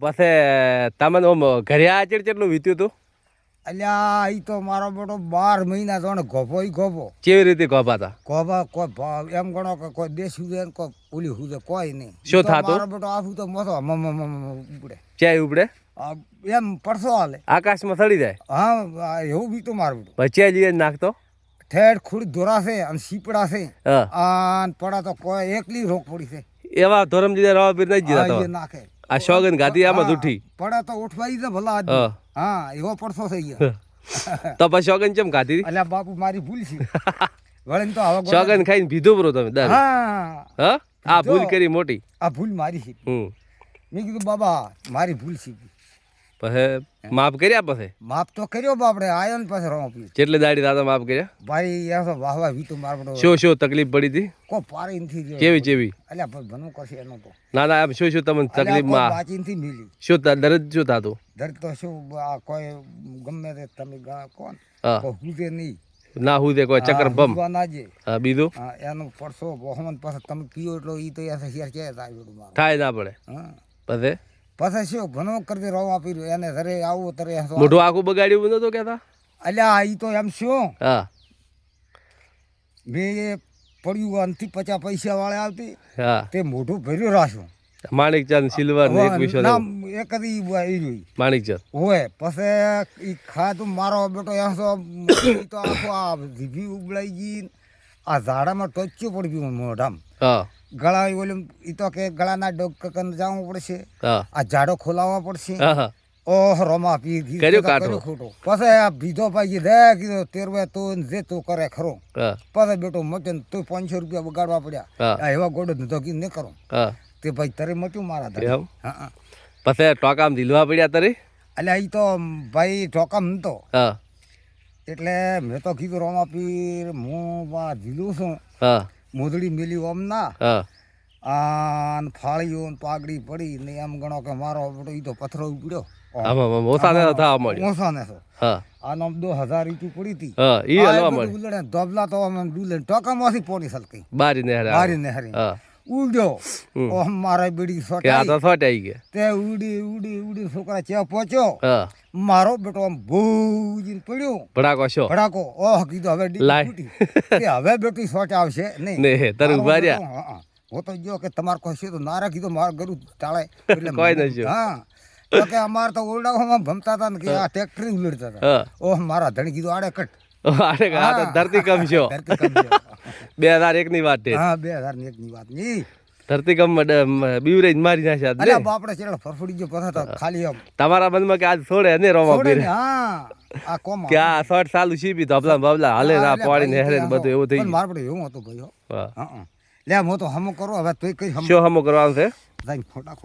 પછી તમને ઓમ ઘરે આ ચેટલું વીત્યું હતું? અલ્યા ઈ તો મારો બેટો 12 મહિના તો ગોભો ઈ ગોભો. કેવી રીતે ગોભા હતા? ગોભા કોઈ ભાવ એમ ગણો કે કોઈ દેશ સુધી કોઈ ઓલી સુધી કોઈ નહીં. શું થાતું? મારો બેટો આવું તો મોટો ઉપડે. ક્યાંય ઉપડે? એમ પડસો હાલે. આકાશમાં સડી જાય? હા એવું બી તો મારું બેટો. પછી લઈએ નાખતો? ઠેઠ ખુડ ધોરાશે અને સીપડા છે. હા. અને પડા તો કોઈ એકલી રોક પડી છે. એવા ધોરમજી રાવાપીર નહીં જીતા તો નાખે. આ સોગન ગાદી આમાં ઉઠી. પડા તો ઉઠવાઈ છે ભલા આદમી. હા એવો પડસો થઈ ગયો. તો પછી સોગન ચમ ગાધી? અલ્યા બાપુ મારી ભૂલ છે. વળીને તો હવે સોગન ખાઈને પીધું બ્રો તમે દર? હા. હા આ ભૂલ કરી મોટી. આ ભૂલ મારી છે. મેં કીધું બાબા મારી ભૂલ છે. પછી માફ કર્યા? પછી માફ તો કર્યો બાપડે આયો ને પછી રમો પી. કેટલી દાડી દાદા માફ કર્યા? ભાઈ યા તો વાહવા વીતું મારબડો. શું તકલીફ પડી હતી? કો પારી નથી કેવી? અલ્યા ભાઈ ભણવું કરશે એનો તો. ના આમ શું તમને તકલીફમાં બાચીનથી મિલી. શું દર્દ શું થતું? દર્દ તો શું આ કોઈ ગમે તે તમે કોણ હુજે નહીં. ના હું દે કોઈ ચક્કર બમ ના જે. હા બીજું? એનો પડસો વહમન પાસે તમે પીઓ એટલો ઈ તો યાર શેર કે થાય ના પડે. હા પછી શું ઘણો કરતી રવા આપી એને ઘરે આવું તરે મોઢું આખું બગાડ્યું નતો કેતા? અલ્યા ઈ તો એમ શું હા મેં પડ્યું અંતિ 50 પૈસા વાળે આવતી. હા તે મોઢું ભર્યું રાખ્યું. માણિકચંદ સિલ્વર ને એક વિષય એક ઈ માણિકચંદ હોય. પછી ઈ ખાધું મારો બેટો તો આખો આ જીભી ઉબળાઈ ગઈ. આ ઝાડામાં ટોચ્યું પડી ગયું મોઢામાં. હા ગળા ઓલું ઈ તો કે ગળાના ડોક્ટર કને જવું પડશે. આ ઝાડો ખોલાવવા પડશે. ઓહ રોમા પી કર્યું ખોટું. પછી આ બીજો ભાઈ દે કીધું તેરવે તું જે તું કરે ખરો. પછી બેટો મટે તું 500 રૂપિયા બગાડવા પડ્યા. એવા ગોડો ધંધો કીધું નહીં કરો. તે ભાઈ તરે મટ્યું મારા ધરે. હા પછી ટોકામ દીલવા પડ્યા તરે? એટલે ઈ તો ભાઈ ટોકામ નતો. એટલે મેં તો કીધું રોમા પીર હું જીલું છું. મોદડી મેલી ઓમ ના આન ફાળીઓ પાગડી પડી ને એમ ગણો કે મારો ઈ તો પથરો ઉપડ્યો. આનો 2000 રૂપિયા પડી હતી. ધોબલા તો ડૂલે ટોકામાંથી પોણી સલકી બારી નહેરી ઉડ્યો. ઓહ મારા બેડી સોટાઈ તે ઉડી છોકરા ચા પહોંચ્યો. મારો બેટો આમ ભૂજીને પડ્યો ભડાકો. ઓહ કીધું હવે હવે બેટી સોટ આવશે નહીં. હું તો જો કે તમારે કોઈ છે તો નારા કીધું મારું ગરું ચાલે. હા તો કે અમારે તો ઓરડામાં ભમતા હતા ને કે આ ટ્રેક્ટર ઉલડતા હતા. ઓહ મારા ધણી કીધું આડે કટ. ધરતીકંપ છો 2001 ની વાત છે. હા 2001 ની વાત નહીં. ધરતીકંપ બીવરેજ મારી નાખ્યા. અલ્યા બાપડે ચેડો ફરફડી ગયો પછી તો ખાલી આમ તમારા મનમાં કે આજ છોડે ને રોમા પીર. હા આ કોમ કે આ શોર્ટ ચાલુ સીપી ધબલા બબલા હાલે ના પાડી ને હેરે બધું એવું થઈ ગયું. મારપડે એવું હતું ભાઈ. હા લે હું તો હમો કરો હવે તોય કઈ શું હમો કરવાનું છે? ફોટા